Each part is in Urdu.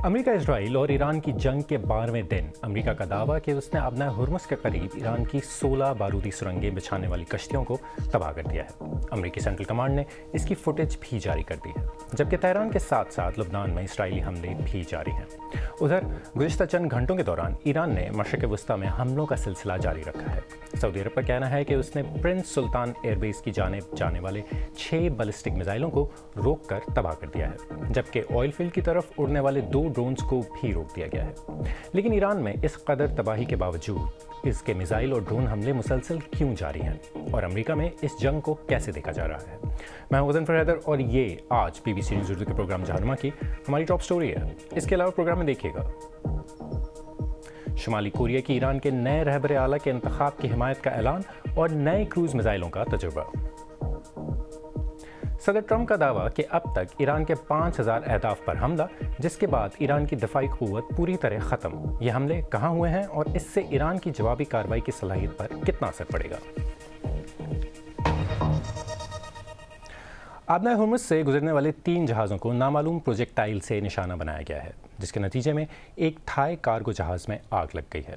امریکہ اسرائیل اور ایران کی جنگ کے 12ویں دن امریکہ کا دعویٰ کہ اس نے ابنائے ہرمز کے قریب ایران کی 16 بارودی سرنگیں بچھانے والی کشتیوں کو تباہ کر دیا ہے۔ امریکی سینٹرل کمانڈ نے اس کی فوٹیج بھی جاری کر دی ہے، جبکہ تہران کے ساتھ ساتھ لبنان میں اسرائیلی حملے بھی جاری ہیں۔ ادھر گزشتہ چند گھنٹوں کے دوران ایران نے مشرق وسطیٰ میں حملوں کا سلسلہ جاری رکھا ہے۔ سعودی عرب کا کہنا ہے کہ اس نے پرنس سلطان ایئر بیس کی جانب جانے والے 6 بیلسٹک میزائلوں کو روک کر تباہ کر دیا ہے، جبکہ آئل فیلڈ کی طرف اڑنے والے 2 ڈرونز کو بھی روک دیا گیا ہے۔ لیکن ایران میں اس قدر تباہی کے باوجود اس کے میزائل اور ڈرون حملے مسلسل کیوں جاری ہیں، اور امریکہ میں اس جنگ کو کیسے دیکھا جا رہا ہے؟ میں ہوں غضنفر حیدر اور یہ آج BBC نیوز اردو کے پروگرام جہنما کی ہماری ٹاپ سٹوری ہے۔ اس کے علاوہ پروگرام میں دیکھیے گا شمالی کوریا کی ایران کے نئے رہبر اعلیٰ کے انتخاب کی حمایت کا اعلان اور نئے کروز میزائلوں کا تجربہ۔ صدر ٹرمپ کا دعویٰ کہ اب تک ایران کے 5000 اہداف پر حملہ، جس کے بعد ایران کی دفاعی قوت پوری طرح ختم۔ یہ حملے کہاں ہوئے ہیں اور اس سے ایران کی جوابی کارروائی کی صلاحیت پر کتنا اثر پڑے گا؟ آبنائے ہرمز سے گزرنے والے 3 جہازوں کو نامعلوم پروجیکٹائل سے نشانہ بنایا گیا ہے، جس کے نتیجے میں ایک تھائی کارگو جہاز میں آگ لگ گئی ہے۔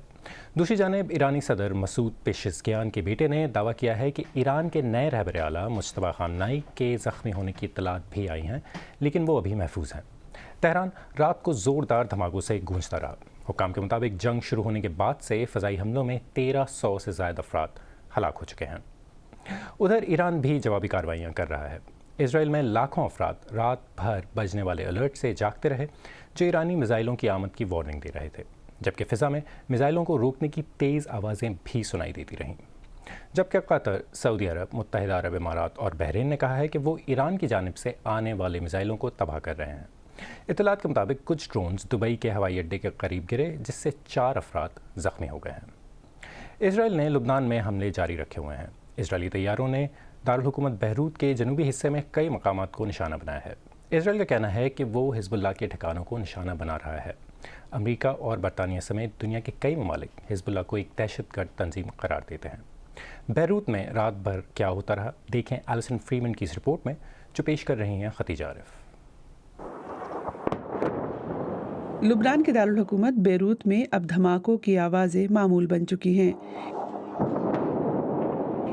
دوسری جانب ایرانی صدر مسعود پیششکیان کے بیٹے نے دعویٰ کیا ہے کہ ایران کے نئے رہبر اعلیٰ مجتبیٰ خامنہئی کے زخمی ہونے کی اطلاعات بھی آئی ہیں، لیکن وہ ابھی محفوظ ہیں۔ تہران رات کو زوردار دھماکوں سے گونجتا رہا۔ حکام کے مطابق جنگ شروع ہونے کے بعد سے فضائی حملوں میں 1300 سے زائد افراد ہلاک ہو چکے ہیں۔ ادھر ایران بھی جوابی کارروائیاں کر رہا ہے۔ اسرائیل میں لاکھوں افراد رات بھر بجنے والے الرٹ سے جاگتے رہے، جو ایرانی میزائلوں کی آمد کی وارننگ دے رہے تھے، جبکہ فضا میں میزائلوں کو روکنے کی تیز آوازیں بھی سنائی دیتی رہیں۔ جبکہ قطر، سعودی عرب، متحدہ عرب امارات اور بحرین نے کہا ہے کہ وہ ایران کی جانب سے آنے والے میزائلوں کو تباہ کر رہے ہیں۔ اطلاعات کے مطابق کچھ ڈرونز دبئی کے ہوائی اڈے کے قریب گرے، جس سے 4 افراد زخمی ہو گئے ہیں۔ اسرائیل نے لبنان میں حملے جاری رکھے ہوئے ہیں۔ اسرائیلی طیاروں نے دارالحکومت بیروت کے جنوبی حصے میں کئی مقامات کو نشانہ بنایا ہے۔ اسرائیل کا کہنا ہے کہ وہ حزب اللہ کے ٹھکانوں کو نشانہ بنا رہا ہے۔ امریکہ اور برطانیہ سمیت دنیا کے کئی ممالک حزب اللہ کو ایک دہشت گرد تنظیم قرار دیتے ہیں۔ بیروت میں رات بھر کیا ہوتا رہا، دیکھیں ایلسن فریمن کی اس رپورٹ میں، جو پیش کر رہی ہیں خدیجہ عارف۔ لبنان کے دارالحکومت بیروت میں اب دھماکوں کی آوازیں معمول بن چکی ہیں۔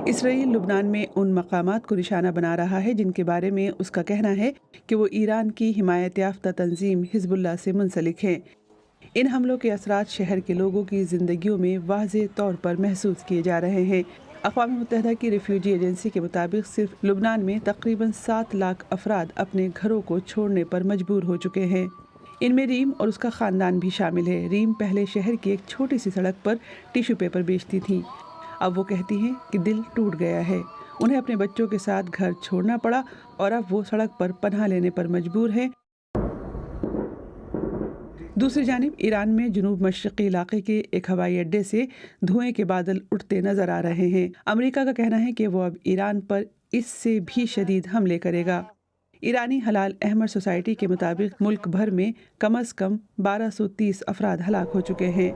اسرائیل لبنان میں ان مقامات کو نشانہ بنا رہا ہے جن کے بارے میں اس کا کہنا ہے کہ وہ ایران کی حمایت یافتہ تنظیم حزب اللہ سے منسلک ہیں۔ ان حملوں کے اثرات شہر کے لوگوں کی زندگیوں میں واضح طور پر محسوس کیے جا رہے ہیں۔ اقوام متحدہ کی ریفیوجی ایجنسی کے مطابق صرف لبنان میں تقریباً 7 لاکھ افراد اپنے گھروں کو چھوڑنے پر مجبور ہو چکے ہیں۔ ان میں ریم اور اس کا خاندان بھی شامل ہے۔ ریم پہلے شہر کی ایک چھوٹی سی سڑک پر ٹیشو پیپر بیچتی تھی۔ اب وہ کہتی ہیں کہ دل ٹوٹ گیا ہے۔ انہیں اپنے بچوں کے ساتھ گھر چھوڑنا پڑا اور اب وہ سڑک پر پناہ لینے پر مجبور ہیں۔ دوسری جانب ایران میں جنوب مشرقی علاقے کے ایک ہوائی اڈے سے دھوئیں کے بادل اٹھتے نظر آ رہے ہیں۔ امریکہ کا کہنا ہے کہ وہ اب ایران پر اس سے بھی شدید حملے کرے گا۔ ایرانی حلال احمر سوسائٹی کے مطابق ملک بھر میں کم از کم 1230 افراد ہلاک ہو چکے ہیں۔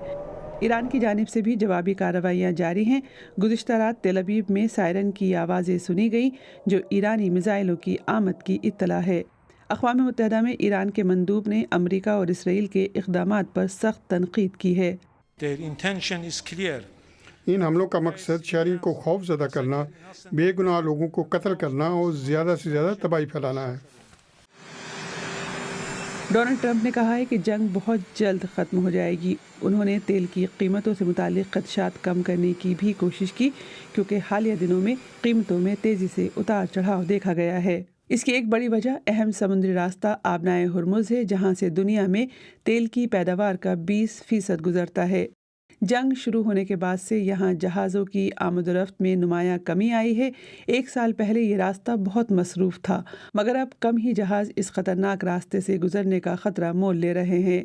ایران کی جانب سے بھی جوابی کارروائیاں جاری ہیں۔ گزشتہ رات تل ابیب میں سائرن کی آوازیں سنی گئیں، جو ایرانی میزائلوں کی آمد کی اطلاع ہے۔ اقوام متحدہ میں ایران کے مندوب نے امریکہ اور اسرائیل کے اقدامات پر سخت تنقید کی ہے۔ ان حملوں کا مقصد شہریوں کو خوف زدہ کرنا، بے گناہ لوگوں کو قتل کرنا اور زیادہ سے زیادہ تباہی پھیلانا ہے۔ ڈونلڈ ٹرمپ نے کہا ہے کہ جنگ بہت جلد ختم ہو جائے گی۔ انہوں نے تیل کی قیمتوں سے متعلق خدشات کم کرنے کی بھی کوشش کی، کیونکہ حالیہ دنوں میں قیمتوں میں تیزی سے اتار چڑھاؤ دیکھا گیا ہے۔ اس کی ایک بڑی وجہ اہم سمندری راستہ آبنائے ہرمز ہے، جہاں سے دنیا میں تیل کی پیداوار کا 20% گزرتا ہے۔ جنگ شروع ہونے کے بعد سے یہاں جہازوں کی آمد و رفت میں نمایاں کمی آئی ہے۔ 1 سال پہلے یہ راستہ بہت مصروف تھا، مگر اب کم ہی جہاز اس خطرناک راستے سے گزرنے کا خطرہ مول لے رہے ہیں۔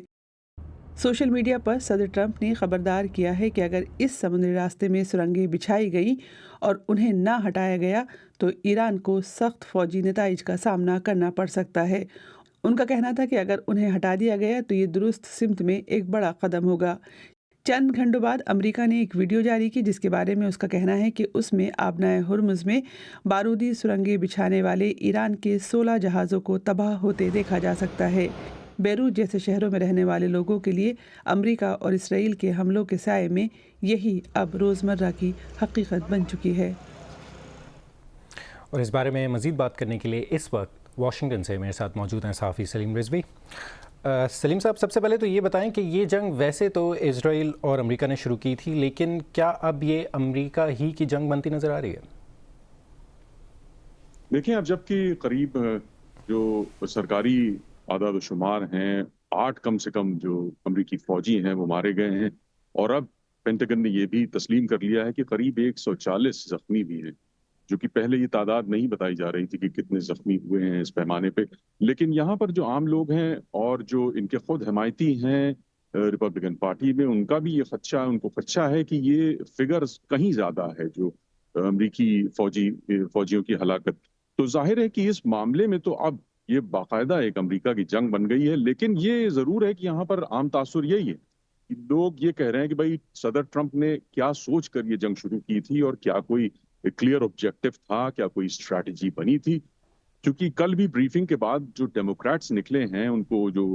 سوشل میڈیا پر صدر ٹرمپ نے خبردار کیا ہے کہ اگر اس سمندری راستے میں سرنگیں بچھائی گئیں اور انہیں نہ ہٹایا گیا تو ایران کو سخت فوجی نتائج کا سامنا کرنا پڑ سکتا ہے۔ ان کا کہنا تھا کہ اگر انہیں ہٹا دیا گیا تو یہ درست سمت میں ایک بڑا قدم ہوگا۔ چند گھنٹوں بعد امریکہ نے ایک ویڈیو جاری کی جس کے بارے میں اس کا کہنا ہے کہ اس میں آبنائے ہرمز میں بارودی سرنگیں بچھانے والے ایران کے 16 جہازوں کو تباہ ہوتے دیکھا جا سکتا ہے۔ بیروت جیسے شہروں میں رہنے والے لوگوں کے لیے امریکہ اور اسرائیل کے حملوں کے سائے میں یہی اب روزمرہ کی حقیقت بن چکی ہے۔ اور اس بارے میں مزید بات کرنے کے لیے اس وقت واشنگٹن سے میرے ساتھ موجود ہیں صحافی سلیم رضوی۔ سلیم صاحب، سب سے پہلے تو یہ بتائیں کہ یہ جنگ ویسے تو اسرائیل اور امریکہ نے شروع کی تھی، لیکن کیا اب یہ امریکہ ہی کی جنگ بنتی نظر آ رہی ہے؟ دیکھیں، اب جب کہ قریب جو سرکاری اعداد و شمار ہیں 8 کم سے کم جو امریکی فوجی ہیں وہ مارے گئے ہیں، اور اب پینٹاگن نے یہ بھی تسلیم کر لیا ہے کہ قریب 140 زخمی بھی ہیں، جو کہ پہلے یہ تعداد نہیں بتائی جا رہی تھی کہ کتنے زخمی ہوئے ہیں اس پیمانے پہ۔ لیکن یہاں پر جو عام لوگ ہیں اور جو ان کے خود حمایتی ہیں ریپبلکن پارٹی میں، ان کا بھی یہ خدشہ، ان کو خدشہ ہے کہ یہ فگرز کہیں زیادہ ہے جو امریکی فوجیوں کی ہلاکت۔ تو ظاہر ہے کہ اس معاملے میں تو اب یہ باقاعدہ ایک امریکہ کی جنگ بن گئی ہے، لیکن یہ ضرور ہے کہ یہاں پر عام تاثر یہی ہے کہ لوگ یہ کہہ رہے ہیں کہ بھائی صدر ٹرمپ نے کیا سوچ کر یہ جنگ شروع کی تھی، اور کیا کوئی کلیئر آبجیکٹو تھا، کیا کوئی اسٹریٹجی بنی تھی؟ کیونکہ کل بھی بریفنگ کے بعد جو ڈیموکریٹس نکلے ہیں، ان کو جو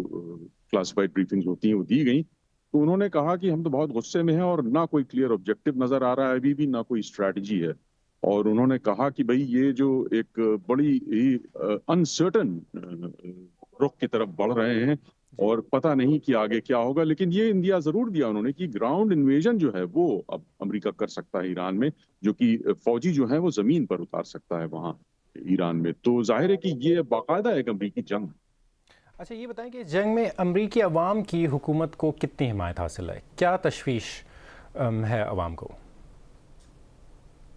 کلاسیفائڈ بریفنگز ہوتی ہیں وہ دی گئیں، تو انہوں نے کہا کہ ہم تو بہت غصے میں ہیں اور نہ کوئی کلیئر آبجیکٹو نظر آ رہا ہے ابھی بھی، نہ کوئی اسٹریٹجی ہے۔ اور انہوں نے کہا کہ بھئی یہ جو ایک بڑی ہی انسرٹن رخ کی طرف بڑھ رہے ہیں اور پتہ نہیں کہ آگے کیا ہوگا، لیکن یہ اندیا ضرور دیا انہوں نے کہ گراؤنڈ انویژن جو ہے وہ اب امریکہ کر سکتا ہے ایران میں، جو کہ فوجی جو ہیں وہ زمین پر اتار سکتا ہے وہاں ایران میں۔ تو ظاہر ہے کہ یہ باقاعدہ ایک امریکی جنگ ہے۔ اچھا، یہ بتائیں کہ جنگ میں امریکی عوام کی حکومت کو کتنی حمایت حاصل ہے؟ کیا تشویش ہے عوام کو؟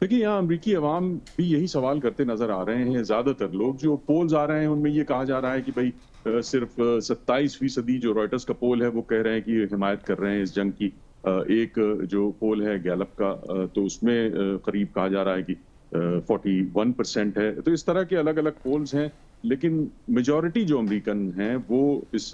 دیکھیے، یہاں امریکی عوام بھی یہی سوال کرتے نظر آ رہے ہیں۔ زیادہ تر لوگ جو پولز آ رہے ہیں ان میں یہ کہا جا رہا ہے کہ بھئی صرف 27% جو رائٹرز کا پول ہے وہ کہہ رہے ہیں کہ یہ حمایت کر رہے ہیں اس جنگ کی۔ ایک جو پول ہے گیلپ کا، تو اس میں قریب کہا جا رہا ہے کہ 41% ہے۔ تو اس طرح کے الگ الگ پولز ہیں، لیکن میجورٹی جو امریکن ہیں وہ اس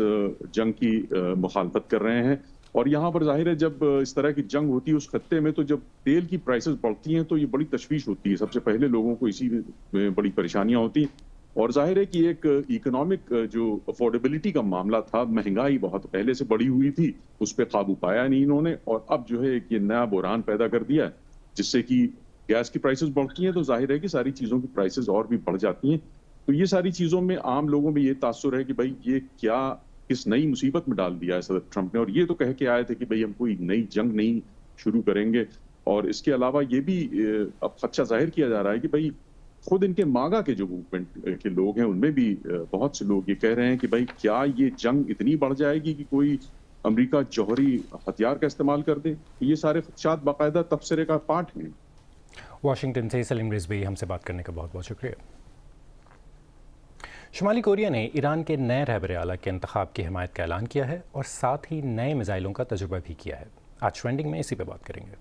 جنگ کی مخالفت کر رہے ہیں۔ اور یہاں پر ظاہر ہے جب اس طرح کی جنگ ہوتی ہے اس خطے میں، تو جب تیل کی پرائسز بڑھتی ہیں تو یہ بڑی تشویش ہوتی ہے۔ سب سے پہلے لوگوں کو اسی میں بڑی پریشانیاں ہوتی ہیں، اور ظاہر ہے کہ ایک اکنامک جو افورڈیبلٹی کا معاملہ تھا، مہنگائی بہت پہلے سے بڑھی ہوئی تھی، اس پہ قابو پایا نہیں انہوں نے، اور اب جو ہے ایک یہ نیا بحران پیدا کر دیا ہے جس سے کہ گیس کی پرائسز بڑھتی ہیں، تو ظاہر ہے کہ ساری چیزوں کی پرائسز اور بھی بڑھ جاتی ہیں۔ تو یہ ساری چیزوں میں عام لوگوں میں یہ تاثر ہے کہ بھائی یہ کیا کس نئی مصیبت میں ڈال دیا ہے صدر ٹرمپ نے، اور یہ تو کہہ کے آئے تھے کہ بھئی ہم کوئی نئی جنگ نہیں شروع کریں گے۔ اور اس کے علاوہ یہ بھی اب خدشہ ظاہر کیا جا رہا ہے کہ بھئی خود ان کے ماگا کے جو موومنٹ کے لوگ ہیں ان میں بھی بہت سے لوگ یہ کہہ رہے ہیں کہ بھئی کیا یہ جنگ اتنی بڑھ جائے گی کہ کوئی امریکہ جوہری ہتھیار کا استعمال کر دے؟ یہ سارے خدشات باقاعدہ تبصرے کا پارٹ ہیں۔ واشنگٹن سے سلیم رضوی، ہم سے بات کرنے کا بہت بہت شکریہ۔ شمالی کوریا نے ایران کے نئے رہبر اعلیٰ کے انتخاب کی حمایت کا اعلان کیا ہے اور ساتھ ہی نئے میزائلوں کا تجربہ بھی کیا ہے۔ آج ٹرینڈنگ میں اسی پہ بات کریں گے۔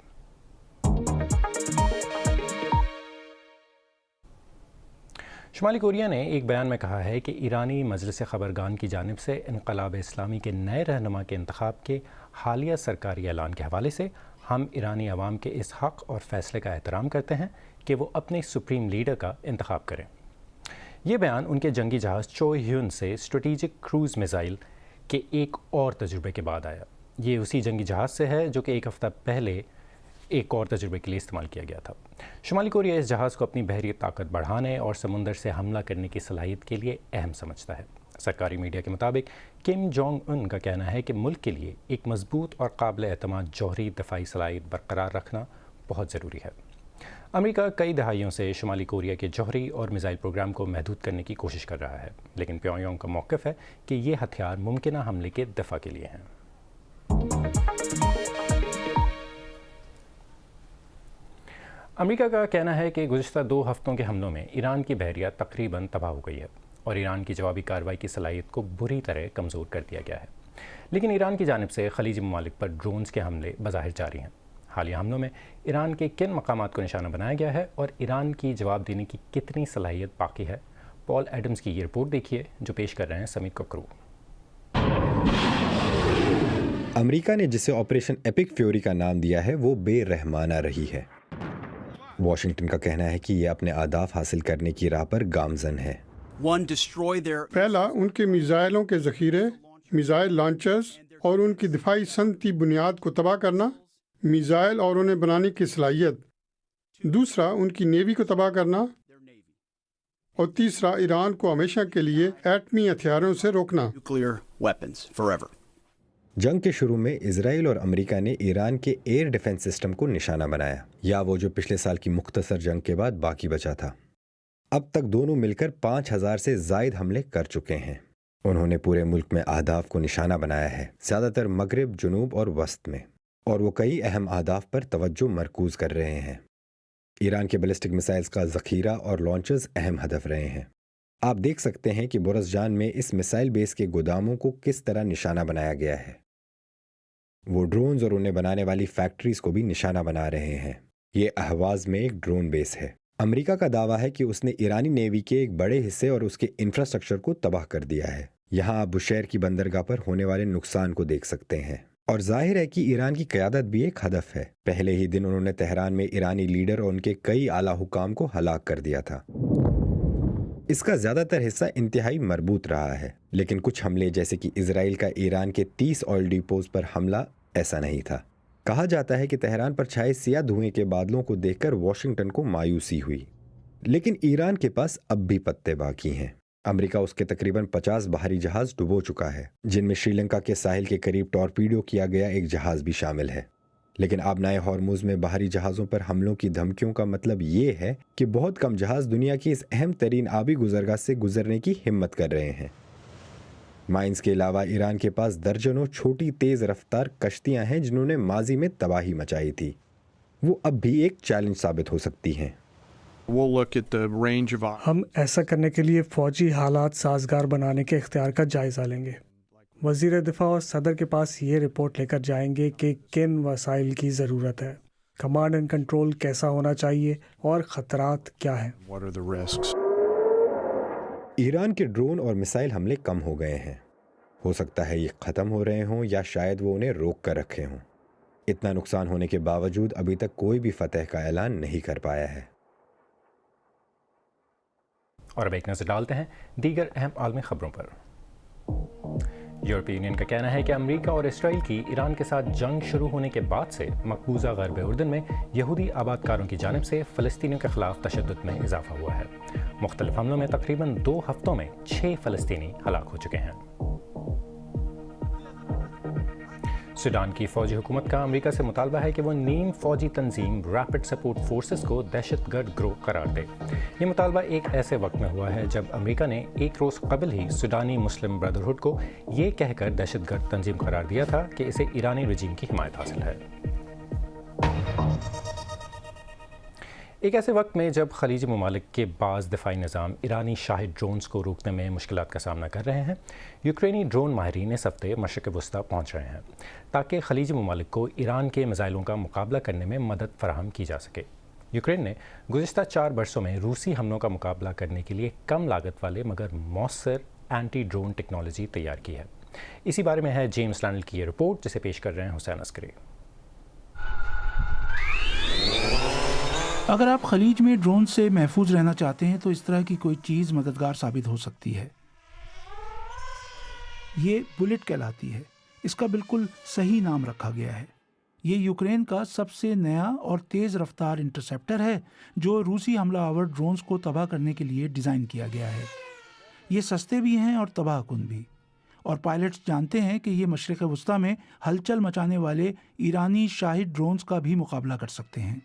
شمالی کوریا نے ایک بیان میں کہا ہے کہ ایرانی مجلس خبرگان کی جانب سے انقلاب اسلامی کے نئے رہنما کے انتخاب کے حالیہ سرکاری اعلان کے حوالے سے ہم ایرانی عوام کے اس حق اور فیصلے کا احترام کرتے ہیں کہ وہ اپنے سپریم لیڈر کا انتخاب کریں۔ یہ بیان ان کے جنگی جہاز چو ہیون سے اسٹریٹجک کروز میزائل کے ایک اور تجربے کے بعد آیا۔ یہ اسی جنگی جہاز سے ہے جو کہ ایک ہفتہ پہلے ایک اور تجربے کے لیے استعمال کیا گیا تھا۔ شمالی کوریا اس جہاز کو اپنی بحری طاقت بڑھانے اور سمندر سے حملہ کرنے کی صلاحیت کے لیے اہم سمجھتا ہے۔ سرکاری میڈیا کے مطابق کم جونگ ان کا کہنا ہے کہ ملک کے لیے ایک مضبوط اور قابل اعتماد جوہری دفاعی صلاحیت برقرار رکھنا بہت ضروری ہے۔ امریکہ کئی دہائیوں سے شمالی کوریا کے جوہری اور میزائل پروگرام کو محدود کرنے کی کوشش کر رہا ہے، لیکن پیونگ یانگ کا موقف ہے کہ یہ ہتھیار ممکنہ حملے کے دفاع کے لیے ہیں۔ امریکہ کا کہنا ہے کہ گزشتہ 2 ہفتوں کے حملوں میں ایران کی بحریہ تقریباً تباہ ہو گئی ہے اور ایران کی جوابی کارروائی کی صلاحیت کو بری طرح کمزور کر دیا گیا ہے، لیکن ایران کی جانب سے خلیجی ممالک پر ڈرونز کے حملے بظاہر جاری ہیں۔ حالیہ حملوں میں ایران کے کن مقامات کو نشانہ بنایا گیا ہے اور ایران کی جواب دینے کی کتنی صلاحیت باقی ہے؟ پال ایڈمز کی یہ رپورٹ دیکھیے جو پیش کر رہے ہیں سمیت ککرو۔ امریکہ نے جسے آپریشن ایپک فیوری کا نام دیا ہے وہ بے رحمانہ رہی ہے۔ واشنگٹن کا کہنا ہے کہ یہ اپنے اہداف حاصل کرنے کی راہ پر گامزن ہے۔ پہلا، ان کے میزائلوں کے ذخیرے میزائل لانچرز اور ان کی دفاعی صنعتی بنیاد کو تباہ کرنا، میزائل اور انہیں بنانے کی صلاحیت، دوسرا ان کی نیوی کو تباہ کرنا، اور تیسرا ایران کو ہمیشہ کے لیے ایٹمی ہتھیاروں سے روکنا۔ nuclear weapons forever. جنگ کے شروع میں اسرائیل اور امریکہ نے ایران کے ایئر ڈیفنس سسٹم کو نشانہ بنایا، یا وہ جو پچھلے سال کی مختصر جنگ کے بعد باقی بچا تھا۔ اب تک دونوں مل کر 5000 سے زائد حملے کر چکے ہیں۔ انہوں نے پورے ملک میں اہداف کو نشانہ بنایا ہے، زیادہ تر مغرب، جنوب اور وسط میں، اور وہ کئی اہم اہداف پر توجہ مرکوز کر رہے ہیں۔ ایران کے بیلسٹک میسائلز کا ذخیرہ اور لانچرز اہم ہدف رہے ہیں۔ آپ دیکھ سکتے ہیں کہ برزجان میں اس میسائل بیس کے گوداموں کو کس طرح نشانہ بنایا گیا ہے۔ وہ ڈرونز اور انہیں بنانے والی فیکٹریز کو بھی نشانہ بنا رہے ہیں۔ یہ اہواز میں ایک ڈرون بیس ہے۔ امریکہ کا دعویٰ ہے کہ اس نے ایرانی نیوی کے ایک بڑے حصے اور اس کے انفراسٹرکچر کو تباہ کر دیا ہے۔ یہاں آپ بشیر کی بندرگاہ پر ہونے والے نقصان کو دیکھ سکتے ہیں، اور ظاہر ہے کہ ایران کی قیادت بھی ایک ہدف ہے۔ پہلے ہی دن انہوں نے تہران میں ایرانی لیڈر اور ان کے کئی اعلیٰ حکام کو ہلاک کر دیا تھا۔ اس کا زیادہ تر حصہ انتہائی مربوط رہا ہے، لیکن کچھ حملے جیسے کہ اسرائیل کا ایران کے 30 آئل ڈیپوز پر حملہ ایسا نہیں تھا۔ کہا جاتا ہے کہ تہران پر چھائے سیاہ دھوئیں کے بادلوں کو دیکھ کر واشنگٹن کو مایوسی ہوئی، لیکن ایران کے پاس اب بھی پتے باقی ہیں۔ امریکہ اس کے تقریباً 50 بحری جہاز ڈبو چکا ہے، جن میں شری لنکا کے ساحل کے قریب ٹورپیڈو کیا گیا ایک جہاز بھی شامل ہے۔ لیکن آبنائے ہارموز میں باہری جہازوں پر حملوں کی دھمکیوں کا مطلب یہ ہے کہ بہت کم جہاز دنیا کی اس اہم ترین آبی گزرگاہ سے گزرنے کی ہمت کر رہے ہیں۔ مائنز کے علاوہ ایران کے پاس درجنوں چھوٹی تیز رفتار کشتیاں ہیں جنہوں نے ماضی میں تباہی مچائی تھی۔ وہ اب بھی ایک چیلنج ثابت ہو سکتی ہیں۔ ہم ایسا کرنے کے لیے فوجی حالات سازگار بنانے کے اختیار کا جائزہ لیں گے۔ وزیر دفاع اور صدر کے پاس یہ رپورٹ لے کر جائیں گے کہ کن وسائل کی ضرورت ہے، کمانڈ اینڈ کنٹرول کیسا ہونا چاہیے اور خطرات کیا ہیں۔ ایران کے ڈرون اور میسائل حملے کم ہو گئے ہیں۔ ہو سکتا ہے یہ ختم ہو رہے ہوں، یا شاید وہ انہیں روک کر رکھے ہوں۔ اتنا نقصان ہونے کے باوجود ابھی تک کوئی بھی فتح کا اعلان نہیں کر پایا ہے۔ اور اب ایک نظر ڈالتے ہیں دیگر اہم عالمی خبروں پر۔ یورپی یونین کا کہنا ہے کہ امریکہ اور اسرائیل کی ایران کے ساتھ جنگ شروع ہونے کے بعد سے مقبوضہ غرب اردن میں یہودی آباد کاروں کی جانب سے فلسطینیوں کے خلاف تشدد میں اضافہ ہوا ہے۔ مختلف حملوں میں تقریباً 2 ہفتوں میں 6 فلسطینی ہلاک ہو چکے ہیں۔ سوڈان کی فوجی حکومت کا امریکہ سے مطالبہ ہے کہ وہ نیم فوجی تنظیم ریپڈ سپورٹ فورسز کو دہشت گرد گروہ قرار دے۔ یہ مطالبہ ایک ایسے وقت میں ہوا ہے جب امریکہ نے ایک روز قبل ہی سوڈانی مسلم بردرہڈ کو یہ کہہ کر دہشت گرد تنظیم قرار دیا تھا کہ اسے ایرانی رجیم کی حمایت حاصل ہے۔ ایک ایسے وقت میں جب خلیجی ممالک کے بعض دفاعی نظام ایرانی شاہد ڈرونز کو روکنے میں مشکلات کا سامنا کر رہے ہیں، یوکرینی ڈرون ماہرین اس ہفتے مشرق وسطیٰ پہنچ رہے ہیں تاکہ خلیجی ممالک کو ایران کے میزائلوں کا مقابلہ کرنے میں مدد فراہم کی جا سکے۔ یوکرین نے گزشتہ 4 برسوں میں روسی حملوں کا مقابلہ کرنے کے لیے کم لاگت والے مگر مؤثر اینٹی ڈرون ٹیکنالوجی تیار کی ہے۔ اسی بارے میں ہے جیمز لینڈل کی یہ رپورٹ، جسے پیش کر رہے ہیں حسین عسکری۔ اگر آپ خلیج میں ڈرون سے محفوظ رہنا چاہتے ہیں تو اس طرح کی کوئی چیز مددگار ثابت ہو سکتی ہے۔ یہ بلٹ کہلاتی ہے، اس کا بالکل صحیح نام رکھا گیا ہے۔ یہ یوکرین کا سب سے نیا اور تیز رفتار انٹرسیپٹر ہے جو روسی حملہ آور ڈرونز کو تباہ کرنے کے لیے ڈیزائن کیا گیا ہے۔ یہ سستے بھی ہیں اور تباہ کن بھی، اور پائلٹس جانتے ہیں کہ یہ مشرق وسطیٰ میں ہلچل مچانے والے ایرانی شاہد ڈرونز کا بھی مقابلہ کر سکتے ہیں۔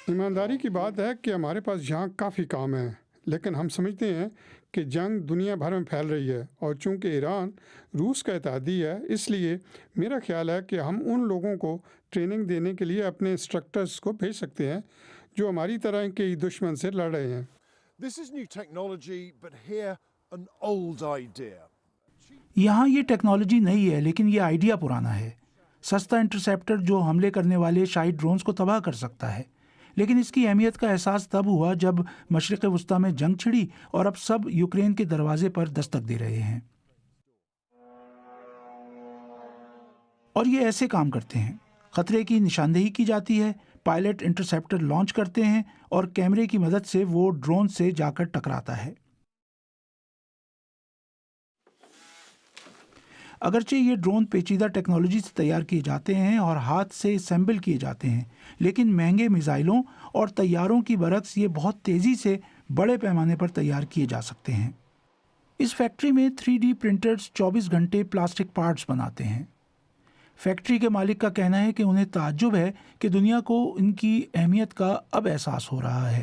ایمانداری کی بات ہے کہ ہمارے پاس یہاں کافی کام ہے، لیکن ہم سمجھتے ہیں کہ جنگ دنیا بھر میں پھیل رہی ہے، اور چونکہ ایران روس کا اتحادی ہے، اس لیے میرا خیال ہے کہ ہم ان لوگوں کو ٹریننگ دینے کے لیے اپنے انسٹرکٹرز کو بھیج سکتے ہیں جو ہماری طرح کے دشمن سے لڑ رہے ہیں۔ یہاں یہ ٹیکنالوجی نئی ہے، لیکن یہ آئیڈیا پرانا ہے۔ سستا انٹرسیپٹر جو حملے کرنے والے شاہد ڈرونز کو تباہ کر سکتا ہے، لیکن اس کی اہمیت کا احساس تب ہوا جب مشرق وسطیٰ میں جنگ چھڑی اور اب سب یوکرین کے دروازے پر دستک دے رہے ہیں۔ اور یہ ایسے کام کرتے ہیں، خطرے کی نشاندہی کی جاتی ہے، پائلٹ انٹرسیپٹر لانچ کرتے ہیں اور کیمرے کی مدد سے وہ ڈرون سے جا کر ٹکراتا ہے۔ اگرچہ یہ ڈرون پیچیدہ ٹیکنالوجی سے تیار کیے جاتے ہیں اور ہاتھ سے اسمبل کیے جاتے ہیں، لیکن مہنگے میزائلوں اور طیاروں کی برعکس یہ بہت تیزی سے بڑے پیمانے پر تیار کیے جا سکتے ہیں۔ اس فیکٹری میں 3D پرنٹرز 24 گھنٹے پلاسٹک پارٹس بناتے ہیں۔ فیکٹری کے مالک کا کہنا ہے کہ انہیں تعجب ہے کہ دنیا کو ان کی اہمیت کا اب احساس ہو رہا ہے۔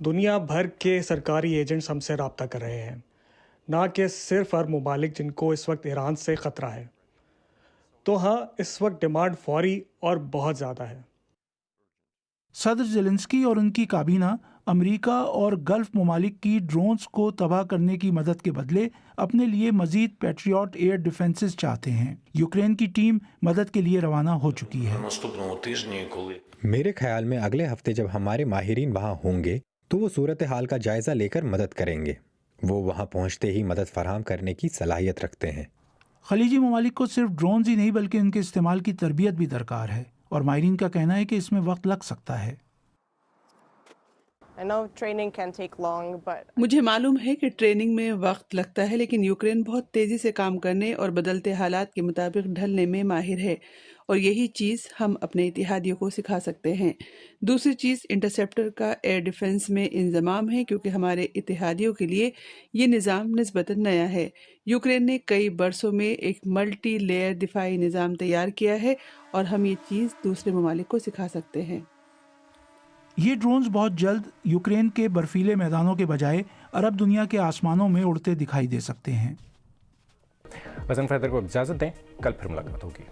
دنیا بھر کے سرکاری ایجنٹس ہم سے رابطہ کر رہے ہیں، نہ کہ صرف عرب ممالک جن کو اس وقت ایران سے خطرہ ہے۔ تو ہاں، اس وقت ڈیمانڈ فوری اور بہت زیادہ ہے۔ صدر زیلنسکی اور ان کی کابینہ امریکہ اور گلف ممالک کی ڈرونز کو تباہ کرنے کی مدد کے بدلے اپنے لیے مزید پیٹریوٹ ایئر ڈیفنسز چاہتے ہیں۔ یوکرین کی ٹیم مدد کے لیے روانہ ہو چکی ہے۔ میرے خیال میں اگلے ہفتے جب ہمارے ماہرین وہاں ہوں گے تو وہ صورتحال کا جائزہ لے کر مدد کریں گے۔ وہ وہاں پہنچتے ہی مدد فراہم کرنے کی صلاحیت رکھتے ہیں۔ خلیجی ممالک کو صرف ڈرونز ہی نہیں بلکہ ان کے استعمال کی تربیت بھی درکار ہے، اور ماہرین کا کہنا ہے کہ اس میں وقت لگ سکتا ہے۔ مجھے معلوم ہے کہ ٹریننگ میں وقت لگتا ہے، لیکن یوکرین بہت تیزی سے کام کرنے اور بدلتے حالات کے مطابق ڈھلنے میں ماہر ہے، اور یہی چیز ہم اپنے اتحادیوں کو سکھا سکتے ہیں۔ دوسری چیز انٹرسیپٹر کا ایئر ڈیفنس میں انضمام ہے، کیونکہ ہمارے اتحادیوں کے لیے یہ نظام نسبتاً نیا ہے۔ یوکرین نے کئی برسوں میں ایک ملٹی لیئر دفاعی نظام تیار کیا ہے، اور ہم یہ چیز دوسرے ممالک کو سکھا سکتے ہیں۔ یہ ڈرونز بہت جلد یوکرین کے برفیلے میدانوں کے بجائے عرب دنیا کے آسمانوں میں اڑتے دکھائی دے سکتے ہیں۔ وزن فیدر کو اجازت دیں، کل پھر ملاقات ہوگی۔